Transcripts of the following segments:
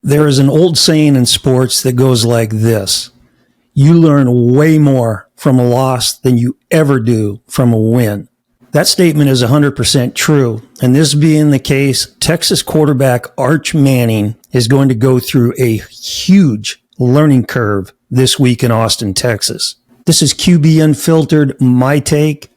There is an old saying in sports that goes like this: you learn way more from a loss than you ever do from a win. That statement is 100% true, and this being the case, Texas quarterback Arch Manning is going to go through a huge learning curve this week in Austin, Texas. This is QB Unfiltered, my take,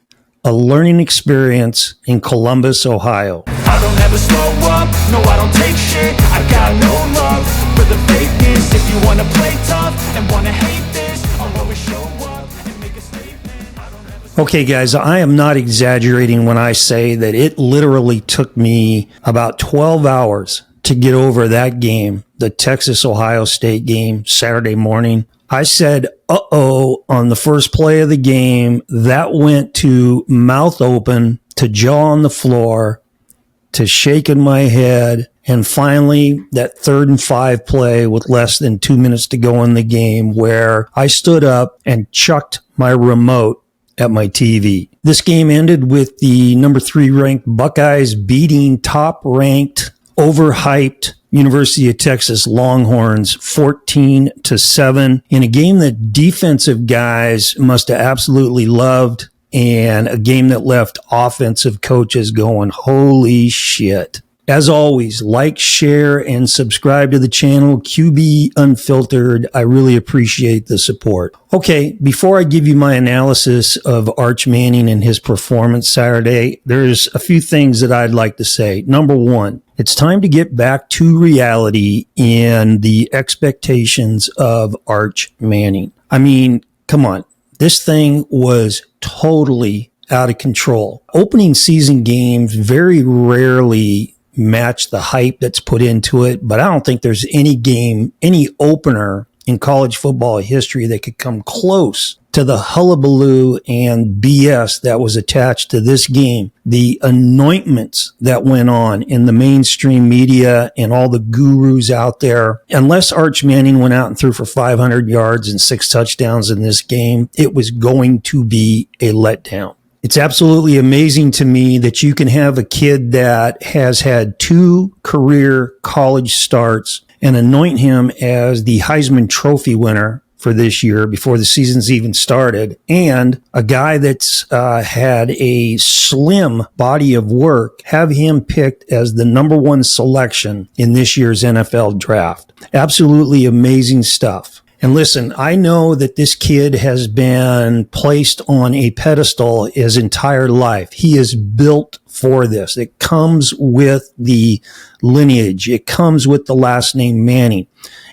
a learning experience in Columbus, Ohio. I don't ever slow up, no I don't take shit. I got no love for the fakeness. If you wanna play tough and wanna hate this, I'll always show up and make a statement. Okay guys, I am not exaggerating when I say that it literally took me about 12 hours to get over that game, the Texas-Ohio State game, Saturday morning. I said, uh-oh, on the first play of the game. That went to mouth open, to jaw on the floor, to shaking my head. And finally, that 3rd and 5 play with less than 2 minutes to go in the game, where I stood up and chucked my remote at my TV. This game ended with the number 3 ranked Buckeyes beating top-ranked, overhyped University of Texas Longhorns 14-7 in a game that defensive guys must have absolutely loved, and a game that left offensive coaches going, holy shit. As always, like, share, and subscribe to the channel, QB Unfiltered. I really appreciate the support. Okay, before I give you my analysis of Arch Manning and his performance Saturday, there's a few things that I'd like to say. Number one, it's time to get back to reality in the expectations of Arch Manning. I mean, come on. This thing was totally out of control. Opening season games very rarely match the hype that's put into it, but I don't think there's any game, any opener in college football history that could come close to the hullabaloo and BS that was attached to this game. The anointments that went on in the mainstream media and all the gurus out there. Unless Arch Manning went out and threw for 500 yards and 6 touchdowns in this game, it was going to be a letdown. It's absolutely amazing to me that you can have a kid that has had 2 career college starts and anoint him as the Heisman Trophy winner for this year before the season's even started, and a guy that's had a slim body of work, have him picked as the number 1 selection in this year's NFL draft. Absolutely amazing stuff. And listen, I know that this kid has been placed on a pedestal his entire life. He is built for this. It comes with the lineage. It comes with the last name Manning.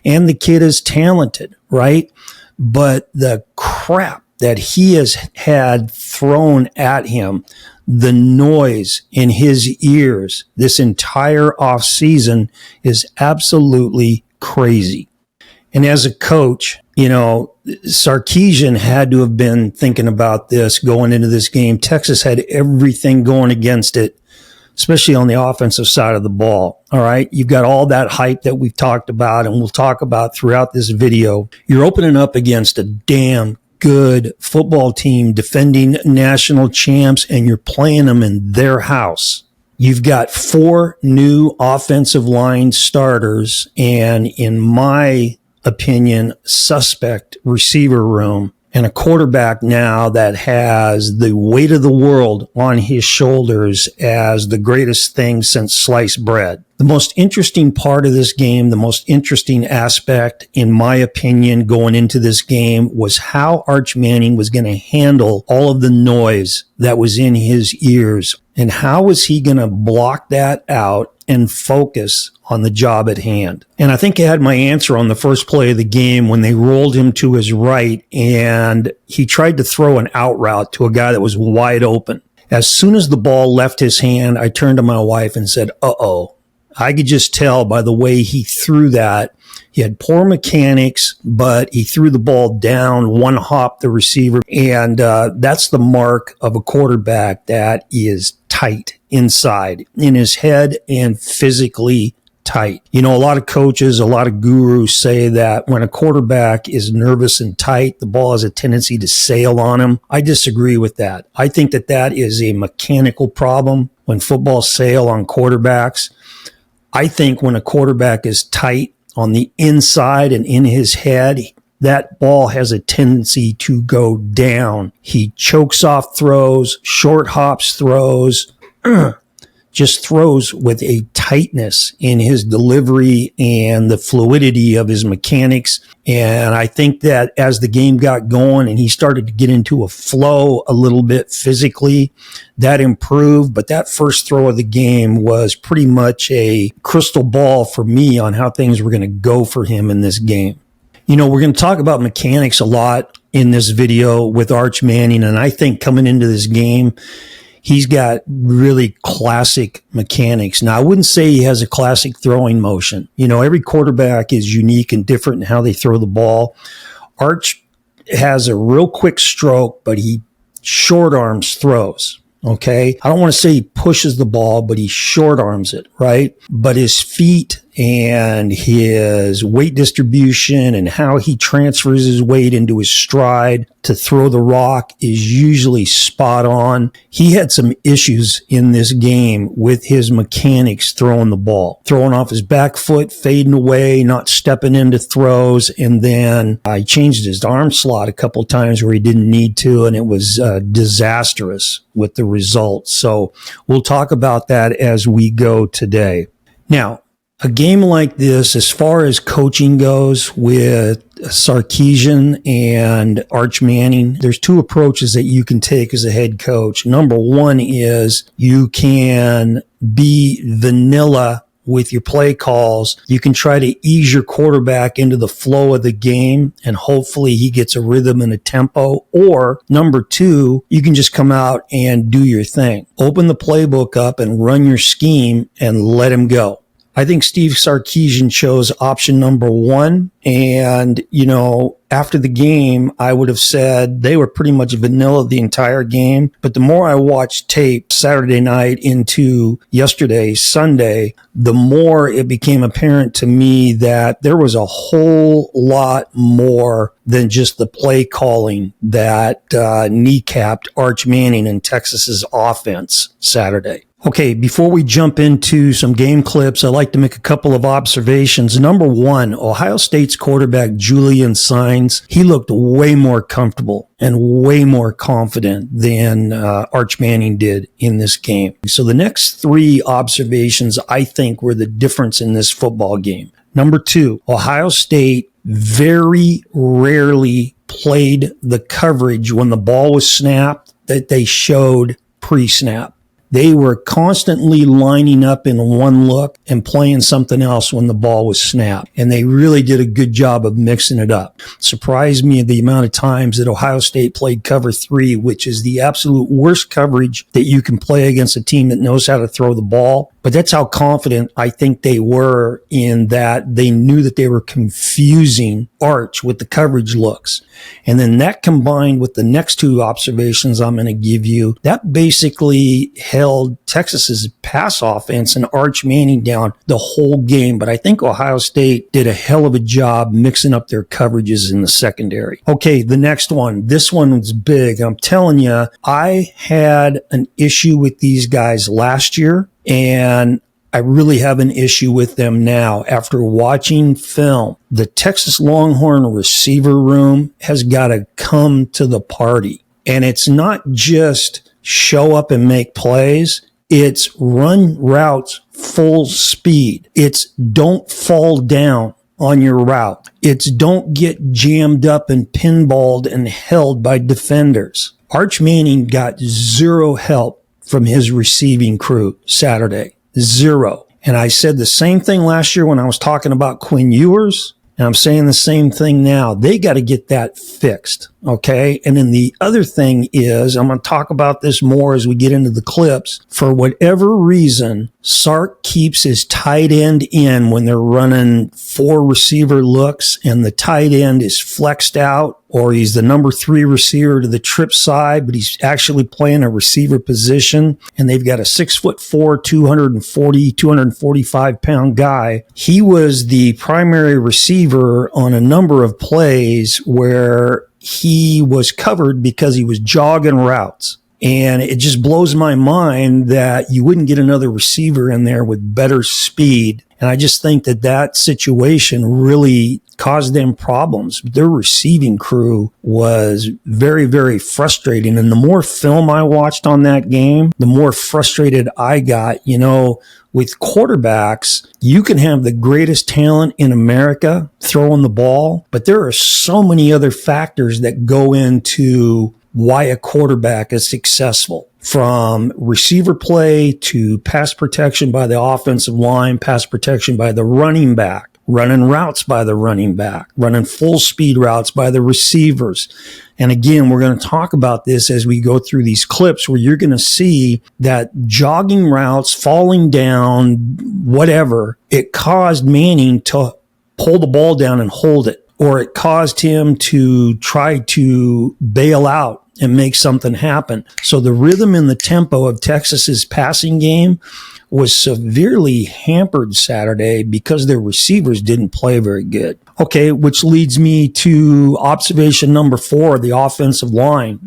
And the kid is talented, right? But the crap that he has had thrown at him, the noise in his ears this entire offseason is absolutely crazy. And as a coach, you know, Sarkisian had to have been thinking about this going into this game. Texas had everything going against it, especially on the offensive side of the ball. All right. You've got all that hype that we've talked about and we'll talk about throughout this video. You're opening up against a damn good football team, defending national champs, and you're playing them in their house. You've got 4 new offensive line starters, and in my opinion, suspect receiver room, and a quarterback now that has the weight of the world on his shoulders as the greatest thing since sliced bread. The most interesting part of this game, the most interesting aspect, in my opinion, going into this game was how Arch Manning was going to handle all of the noise that was in his ears, and how was he going to block that out and focus on the job at hand. And I think I had my answer on the first play of the game when they rolled him to his right and he tried to throw an out route to a guy that was wide open. As soon as the ball left his hand, I turned to my wife and said, uh-oh. I could just tell by the way he threw that. He had poor mechanics, but he threw the ball down, one hop the receiver. And that's the mark of a quarterback that is tight inside, in his head, and physically tight. You know, a lot of coaches, a lot of gurus say that when a quarterback is nervous and tight, the ball has a tendency to sail on him. I disagree with that. I think that that is a mechanical problem when footballs sail on quarterbacks. I think when a quarterback is tight on the inside and in his head, that ball has a tendency to go down. He chokes off throws, short hops throws, just throws with a tightness in his delivery and the fluidity of his mechanics. And I think that as the game got going and he started to get into a flow a little bit physically, that improved. But that first throw of the game was pretty much a crystal ball for me on how things were going to go for him in this game. You know, we're going to talk about mechanics a lot in this video with Arch Manning. And I think coming into this game, he's got really classic mechanics. Now, I wouldn't say he has a classic throwing motion. You know, every quarterback is unique and different in how they throw the ball. Arch has a real quick stroke, but he short arms throws. Okay. I don't want to say he pushes the ball, but he short arms it, right? But his feet and his weight distribution and how he transfers his weight into his stride to throw the rock is usually spot on. He had some issues in this game with his mechanics throwing the ball, throwing off his back foot, fading away, not stepping into throws. And then he changed his arm slot a couple of times where he didn't need to, and it was disastrous with the results. So we'll talk about that as we go today. Now, a game like this, as far as coaching goes with Sarkisian and Arch Manning, there's two approaches that you can take as a head coach. Number one is you can be vanilla with your play calls. You can try to ease your quarterback into the flow of the game, and hopefully he gets a rhythm and a tempo. Or number two, you can just come out and do your thing. Open the playbook up and run your scheme and let him go. I think Steve Sarkisian chose option number one. And, you know, after the game, I would have said they were pretty much vanilla the entire game. But the more I watched tape Saturday night into yesterday, Sunday, the more it became apparent to me that there was a whole lot more than just the play calling that kneecapped Arch Manning and Texas's offense Saturday. Okay, before we jump into some game clips, I'd like to make a couple of observations. Number one, Ohio State's quarterback, Julian Sainz, he looked way more comfortable and way more confident than Arch Manning did in this game. So the next three observations, I think, were the difference in this football game. Number two, Ohio State very rarely played the coverage when the ball was snapped that they showed pre-snap. They were constantly lining up in one look and playing something else when the ball was snapped. And they really did a good job of mixing it up. Surprised me the amount of times that Ohio State played cover three, which is the absolute worst coverage that you can play against a team that knows how to throw the ball. But that's how confident I think they were in that they knew that they were confusing Arch with the coverage looks. And then that combined with the next two observations I'm going to give you, that basically held Texas's pass offense and Arch Manning down the whole game. But I think Ohio State did a hell of a job mixing up their coverages in the secondary. Okay, the next one. This one was big. I'm telling you, I had an issue with these guys last year, and I really have an issue with them now. After watching film, the Texas Longhorn receiver room has got to come to the party. And it's not just show up and make plays. It's run routes full speed. It's don't fall down on your route. It's don't get jammed up and pinballed and held by defenders. Arch Manning got zero help from his receiving crew Saturday. Zero. And I said the same thing last year when I was talking about Quinn Ewers, and I'm saying the same thing now. They got to get that fixed, okay? And then the other thing is, I'm going to talk about this more as we get into the clips. For whatever reason, Sark keeps his tight end in when they're running four receiver looks and the tight end is flexed out, or he's the number 3 receiver to the trip side, but he's actually playing a receiver position, and they've got a 6'4", 245 pound guy. He was the primary receiver on a number of plays where he was covered because he was jogging routes. And it just blows my mind that you wouldn't get another receiver in there with better speed And I just think that situation really caused them problems. Their receiving crew was very, very frustrating. And the more film I watched on that game, the more frustrated I got. With quarterbacks, you can have the greatest talent in America throwing the ball, but there are so many other factors that go into why a quarterback is successful. From receiver play to pass protection by the offensive line, pass protection by the running back, running routes by the running back, running full speed routes by the receivers. And again, we're going to talk about this as we go through these clips where you're going to see that jogging routes, falling down, whatever, it caused Manning to pull the ball down and hold it, or it caused him to try to bail out and make something happen. So the rhythm and the tempo of Texas's passing game was severely hampered Saturday because their receivers didn't play very good. Okay, which leads me to observation number 4, the offensive line.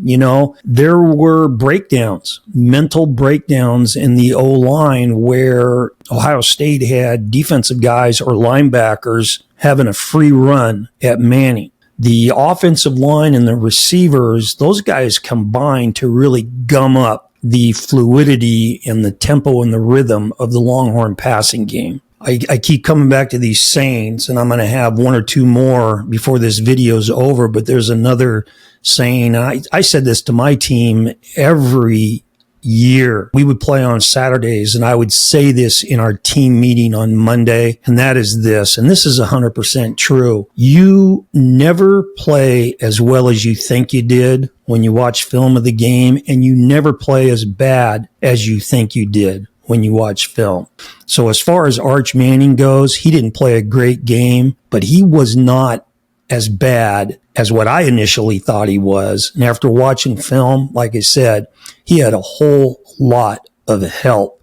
There were breakdowns, mental breakdowns in the O-line where Ohio State had defensive guys or linebackers having a free run at Manning. The offensive line and the receivers, those guys combined to really gum up the fluidity and the tempo and the rhythm of the Longhorn passing game. I keep coming back to these sayings, and I'm going to have one or two more before this video's over, but there's another saying. I said this to my team every year. We would play on Saturdays, and I would say this in our team meeting on Monday, and that is this, and this is 100% true. You never play as well as you think you did when you watch film of the game, and you never play as bad as you think you did when you watch film. So as far as Arch Manning goes, he didn't play a great game, but he was not as bad as what I initially thought he was. And after watching film, like I said, he had a whole lot of help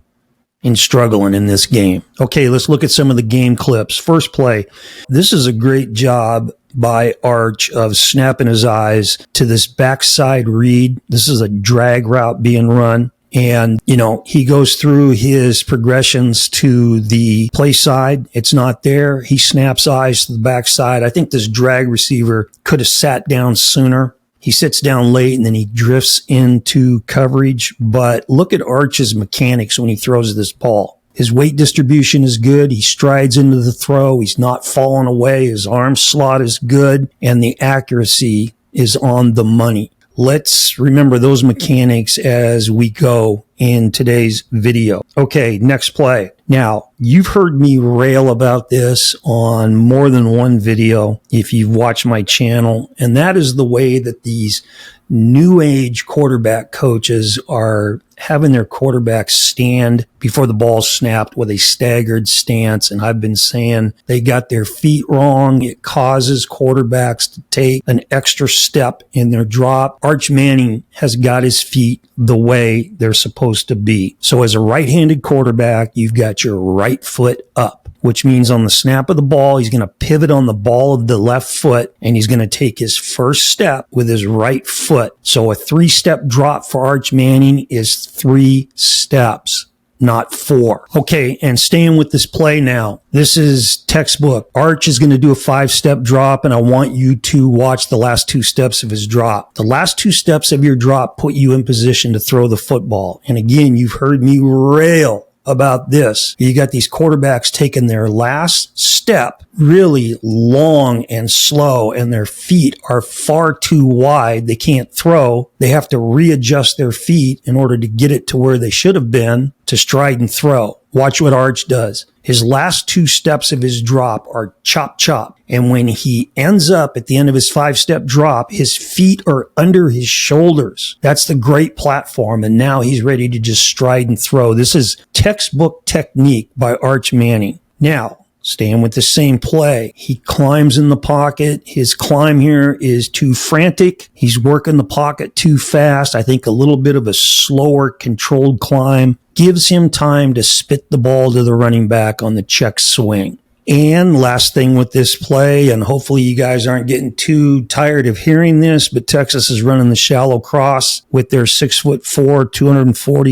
in struggling in this game. Okay, let's look at some of the game clips. First play. This is a great job by Arch of snapping his eyes to this backside read. This is a drag route being run. And, he goes through his progressions to the play side. It's not there. He snaps eyes to the backside. I think this drag receiver could have sat down sooner. He sits down late and then he drifts into coverage. But look at Arch's mechanics when he throws this ball. His weight distribution is good. He strides into the throw. He's not falling away. His arm slot is good. And the accuracy is on the money. Let's remember those mechanics as we go in today's video. Okay, next play. Now, you've heard me rail about this on more than one video if you've watched my channel, and that is the way that these new age quarterback coaches are having their quarterbacks stand before the ball snapped with a staggered stance. And I've been saying they got their feet wrong. It causes quarterbacks to take an extra step in their drop. Arch Manning has got his feet the way they're supposed to be. So as a right-handed quarterback, you've got your right foot up, which means on the snap of the ball, he's going to pivot on the ball of the left foot, and he's going to take his first step with his right foot. So a 3-step drop for Arch Manning is 3 steps, not 4. Okay, and staying with this play now. This is textbook. Arch is going to do a 5-step drop, and I want you to watch the last 2 steps of his drop. The last 2 steps of your drop put you in position to throw the football. And again, you've heard me rail about this. You got these quarterbacks taking their last step really long and slow, and their feet are far too wide. They can't throw. They have to readjust their feet in order to get it to where they should have been to stride and throw. Watch what Arch does. His last 2 steps of his drop are chop, chop. And when he ends up at the end of his 5-step drop, his feet are under his shoulders. That's the great platform. And now he's ready to just stride and throw. This is textbook technique by Arch Manning. Now, staying with the same play, he climbs in the pocket. His climb here is too frantic. He's working the pocket too fast. I think a little bit of a slower, controlled climb gives him time to spit the ball to the running back on the check swing. And last thing with this play, and hopefully you guys aren't getting too tired of hearing this, but Texas is running the shallow cross with their 6'4",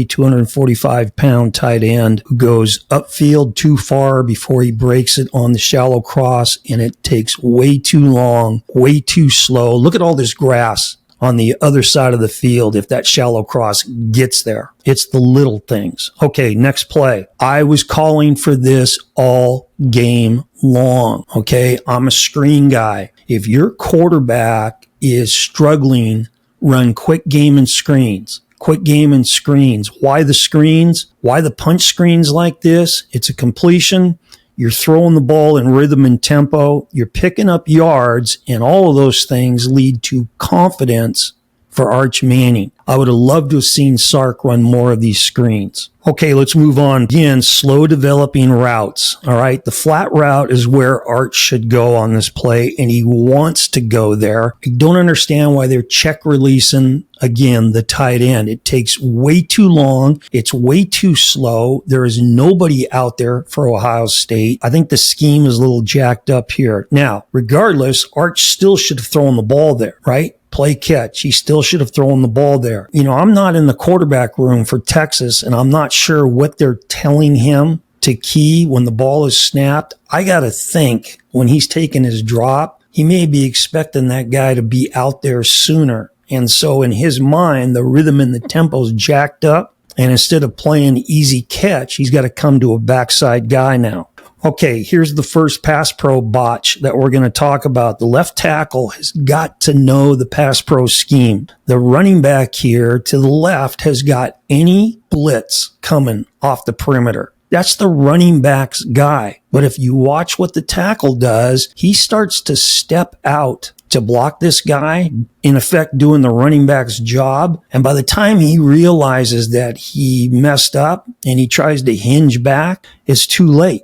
245 pound tight end who goes upfield too far before he breaks it on the shallow cross, and it takes way too long, way too slow. Look at all this grass on the other side of the field if that shallow cross gets there. It's the little things. Okay, next play. I was calling for this all game long. Okay, I'm a screen guy. If your quarterback is struggling, run quick game and screens. Quick game and screens. Why the screens? Why the punch screens like this? It's a completion. You're throwing the ball in rhythm and tempo. You're picking up yards, and all of those things lead to confidence for Arch Manning. I would have loved to have seen Sark run more of these screens. Okay, let's move on. Again, slow developing routes. All right, the flat route is where Arch should go on this play, and he wants to go there. I don't understand why they're check releasing, again, the tight end. It takes way too long. It's way too slow. There is nobody out there for Ohio State. I think the scheme is a little jacked up here. Now, regardless, Arch still should have thrown the ball there, right? Play catch. He still should have thrown the ball there. You know, I'm not in the quarterback room for Texas, and I'm not sure what they're telling him to key when the ball is snapped. I got to think when he's taking his drop, he may be expecting that guy to be out there sooner. And so in his mind, the rhythm and the tempo's jacked up. And instead of playing easy catch, he's got to come to a backside guy now. Okay, here's the first pass pro botch that we're going to talk about. The left tackle has got to know the pass pro scheme. The running back here to the left has got any blitz coming off the perimeter. That's the running back's guy. But if you watch what the tackle does, he starts to step out to block this guy, in effect doing the running back's job. And by the time he realizes that he messed up and he tries to hinge back, it's too late.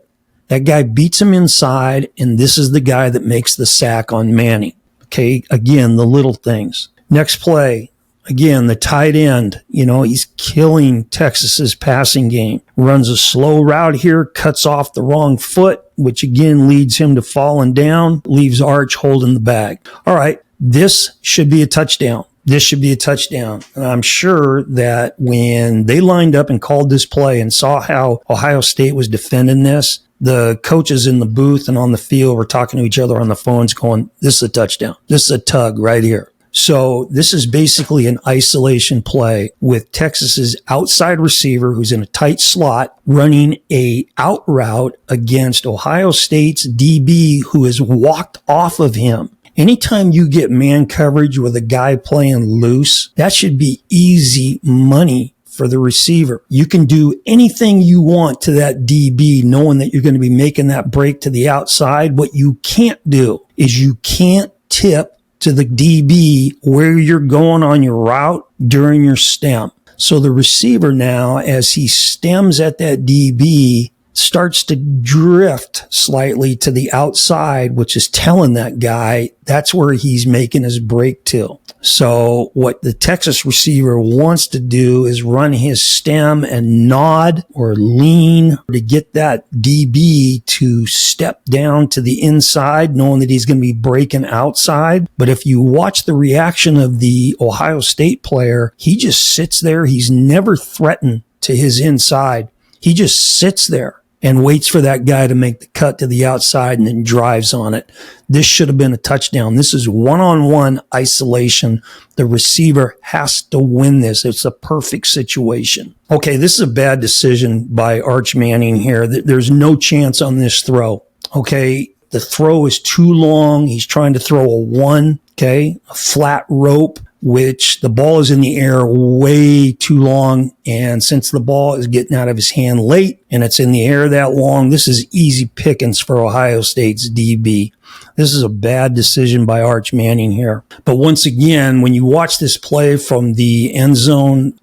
That guy beats him inside, and this is the guy that makes the sack on Manning. Okay, again, the little things. Next play, again, the tight end, he's killing Texas's passing game. Runs a slow route here, cuts off the wrong foot, which again leads him to falling down, leaves Arch holding the bag. All right, this should be a touchdown. This should be a touchdown. And I'm sure that when they lined up and called this play and saw how Ohio State was defending this, the coaches in the booth and on the field were talking to each other on the phones going, this is a touchdown. This is a tug right here. So this is basically an isolation play with Texas's outside receiver who's in a tight slot running a out route against Ohio State's DB who has walked off of him. Anytime you get man coverage with a guy playing loose, that should be easy money for the receiver. You can do anything you want to that DB knowing that you're going to be making that break to the outside. What you can't do is you can't tip to the DB where you're going on your route during your stem. So the receiver now, as he stems at that DB, starts to drift slightly to the outside, which is telling that guy that's where he's making his break to. So what the Texas receiver wants to do is run his stem and nod or lean to get that DB to step down to the inside, knowing that he's going to be breaking outside. But if you watch the reaction of the Ohio State player, he just sits there. He's never threatened to his inside. He just sits there and waits for that guy to make the cut to the outside and then drives on it. This should have been a touchdown. This is one-on-one isolation. The receiver has to win this. It's a perfect situation. Okay, this is a bad decision by Arch Manning here. There's no chance on this throw. Okay, the throw is too long. He's trying to throw a one, a flat rope, which the ball is in the air way too long. And since the ball is getting out of his hand late and it's in the air that long, this is easy pickings for Ohio State's DB. This is a bad decision by Arch Manning here. But once again, when you watch this play from the end zone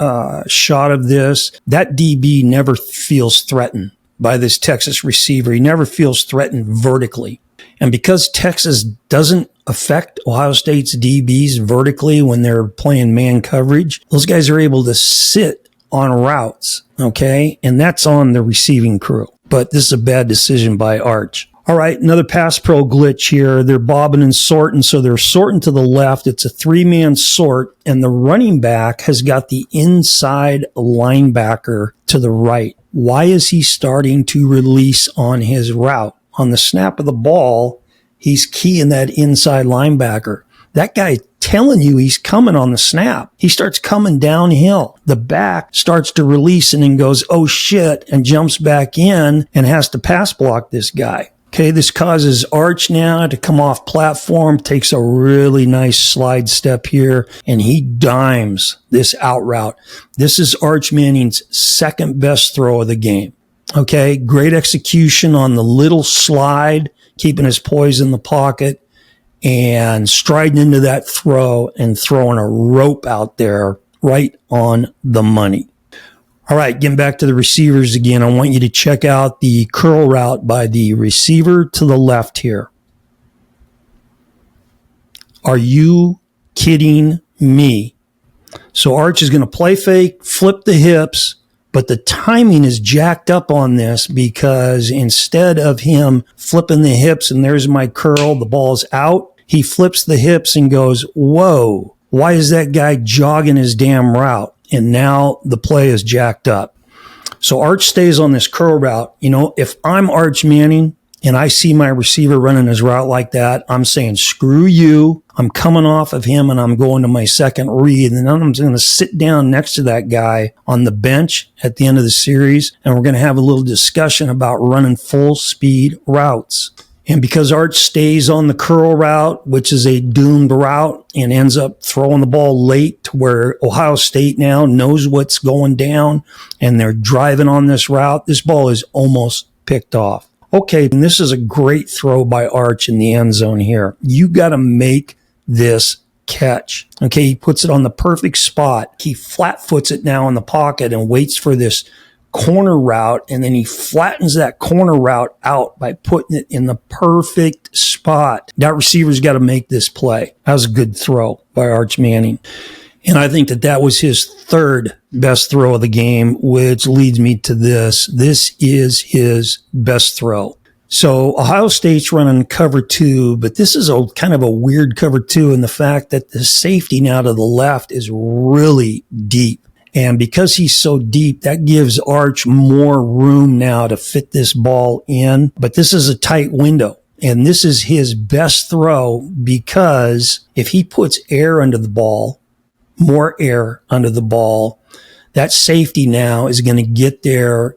shot of this, that DB never feels threatened by this Texas receiver. He never feels threatened vertically. And because Texas doesn't affect Ohio State's DBs vertically when they're playing man coverage, those guys are able to sit on routes, okay? And that's on the receiving crew. But this is a bad decision by Arch. All right, another pass pro glitch here. They're bobbing and sorting, so they're sorting to the left. It's a three-man sort, and the running back has got the inside linebacker to the right. Why is he starting to release on his route? On the snap of the ball, he's keying that inside linebacker. That guy telling you he's coming on the snap. He starts coming downhill. The back starts to release and then goes, oh shit, and jumps back in and has to pass block this guy. Okay, this causes Arch now to come off platform, takes a really nice slide step here, and he dimes this out route. This is Arch Manning's second best throw of the game. Okay, great execution on the little slide, keeping his poise in the pocket, and striding into that throw and throwing a rope out there right on the money. All right, getting back to the receivers again, I want you to check out the curl route by the receiver to the left here. Are you kidding me? So Arch is going to play fake, flip the hips, but the timing is jacked up on this because instead of him flipping the hips and there's my curl, the ball's out, he flips the hips and goes, whoa, why is that guy jogging his damn route? And now the play is jacked up. So Arch stays on this curl route. You know, if I'm Arch Manning and I see my receiver running his route like that, I'm saying, screw you. I'm coming off of him and I'm going to my second read. And then I'm going to sit down next to that guy on the bench at the end of the series. And we're going to have a little discussion about running full speed routes. And because Arch stays on the curl route, which is a doomed route, and ends up throwing the ball late to where Ohio State now knows what's going down and they're driving on this route, this ball is almost picked off. Okay, and this is a great throw by Arch in the end zone here. You got to make this catch. Okay, he puts it on the perfect spot. He flat foots it now in the pocket and waits for this corner route, and then he flattens that corner route out by putting it in the perfect spot. That receiver's got to make this play. That was a good throw by Arch Manning. And I think that was his third best throw of the game, which leads me to this. This is his best throw. So Ohio State's running cover two, but this is a kind of a weird cover two in the fact that the safety now to the left is really deep. And because he's so deep, that gives Arch more room now to fit this ball in. But this is a tight window. And this is his best throw because if he puts air under the ball, more air under the ball, that safety now is going to get there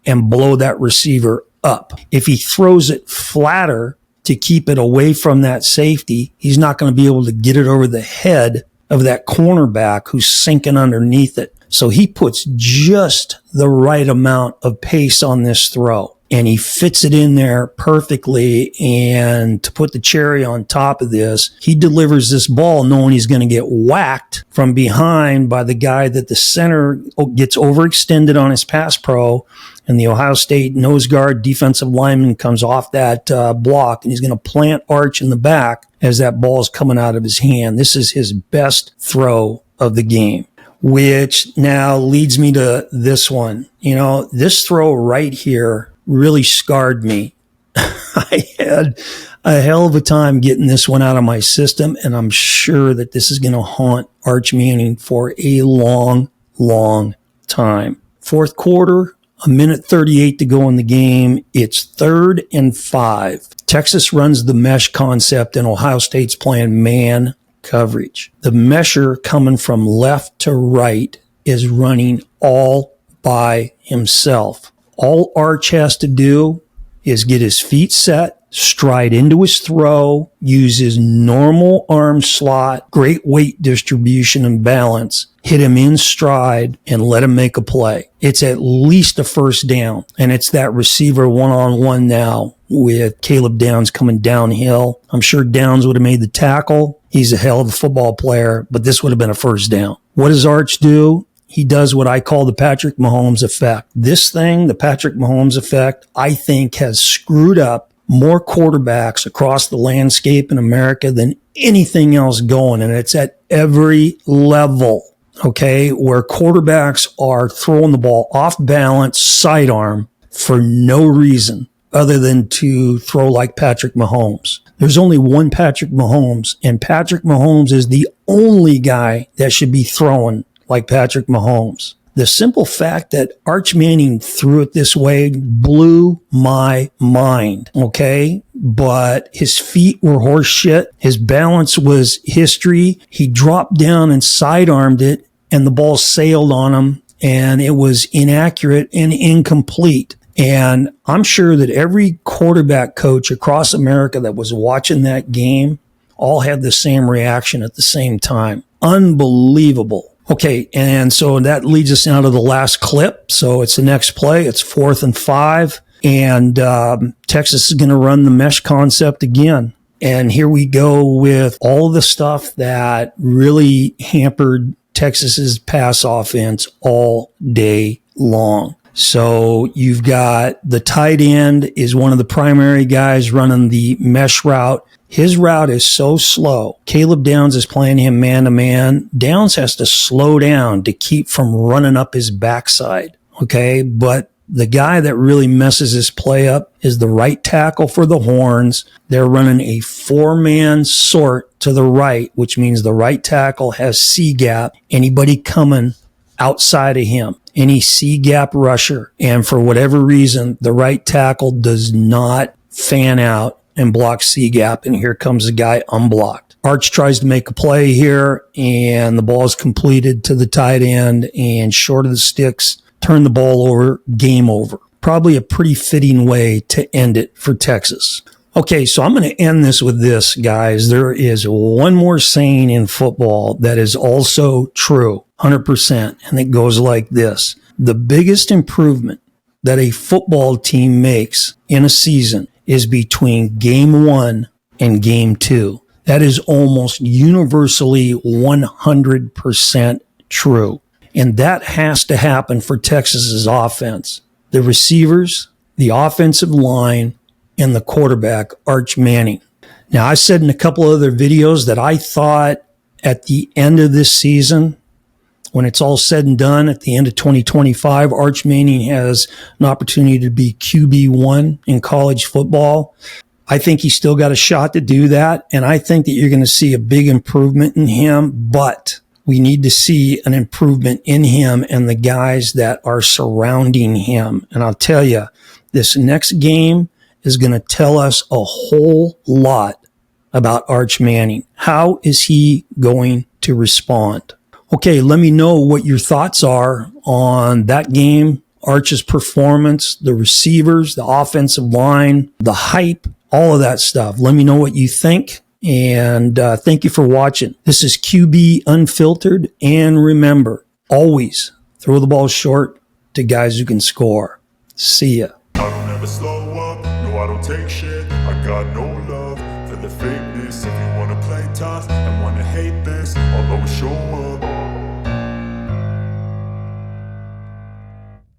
and blow that receiver up. If he throws it flatter to keep it away from that safety, he's not going to be able to get it over the head of that cornerback who's sinking underneath it. So he puts just the right amount of pace on this throw, and he fits it in there perfectly. And to put the cherry on top of this, he delivers this ball knowing he's going to get whacked from behind by the guy that the center gets overextended on his pass pro, and the Ohio State nose guard defensive lineman comes off that block, and he's going to plant Arch in the back as that ball is coming out of his hand. This is his best throw of the game, which now leads me to this one. You know, this throw right here really scarred me. I had a hell of a time getting this one out of my system, and I'm sure that this is going to haunt Arch Manning for a long, long time. Fourth quarter, a minute 38 to go in the game. It's 3rd and 5. Texas runs the mesh concept, and Ohio State's playing man coverage. The mesher coming from left to right is running all by himself. All Arch has to do is get his feet set, stride into his throw, use his normal arm slot, great weight distribution and balance, hit him in stride, and let him make a play. It's at least a first down, and it's that receiver one-on-one now with Caleb Downs coming downhill. I'm sure Downs would have made the tackle. He's a hell of a football player, but this would have been a first down. What does Arch do? He does what I call the Patrick Mahomes effect. This thing, the Patrick Mahomes effect, I think has screwed up more quarterbacks across the landscape in America than anything else going. And it's at every level, okay, where quarterbacks are throwing the ball off balance, sidearm for no reason. other than to throw like Patrick Mahomes. There's only one Patrick Mahomes, and Patrick Mahomes is the only guy that should be throwing like Patrick Mahomes. The simple fact that Arch Manning threw it this way blew my mind, okay? But his feet were horse shit. His balance was history. He dropped down and sidearmed it, and the ball sailed on him, and it was inaccurate and incomplete. And I'm sure that every quarterback coach across America that was watching that game all had the same reaction at the same time. Unbelievable. Okay, and so that leads us now to the last clip. So it's the next play. It's 4th and 5, and Texas is going to run the mesh concept again. And here we go with all of the stuff that really hampered Texas's pass offense all day long. So you've got the tight end is one of the primary guys running the mesh route. His route is so slow. Caleb Downs is playing him man-to-man. Downs has to slow down to keep from running up his backside, okay? But the guy that really messes his play up is the right tackle for the Horns. They're running a 4-man sort to the right, which means the right tackle has C-gap. Anybody coming outside of him, any C-gap rusher. And for whatever reason, the right tackle does not fan out and block C-gap, and here comes the guy unblocked. Arch tries to make a play here, and the ball is completed to the tight end, and short of the sticks, turn the ball over, game over. Probably a pretty fitting way to end it for Texas. Okay, so I'm going to end this with this, guys. There is one more saying in football that is also true, 100%, and it goes like this. The biggest improvement that a football team makes in a season is between game 1 and game 2. That is almost universally 100% true. And that has to happen for Texas's offense. The receivers, the offensive line, and the quarterback, Arch Manning. Now, I said in a couple other videos that I thought at the end of this season, when it's all said and done at the end of 2025, Arch Manning has an opportunity to be QB1 in college football. I think he's still got a shot to do that, and I think that you're going to see a big improvement in him, but we need to see an improvement in him and the guys that are surrounding him. And I'll tell you, this next game is going to tell us a whole lot about Arch Manning. How is he going to respond? Okay, let me know what your thoughts are on that game, Arch's performance, the receivers, the offensive line, the hype, all of that stuff. Let me know what you think, and thank you for watching. This is QB Unfiltered, and remember, always throw the ball short to guys who can score. See ya. I don't ever slow up, no I don't take shit. I got no love for the fakeness. If you wanna play tough and wanna hate this, I'll always show up.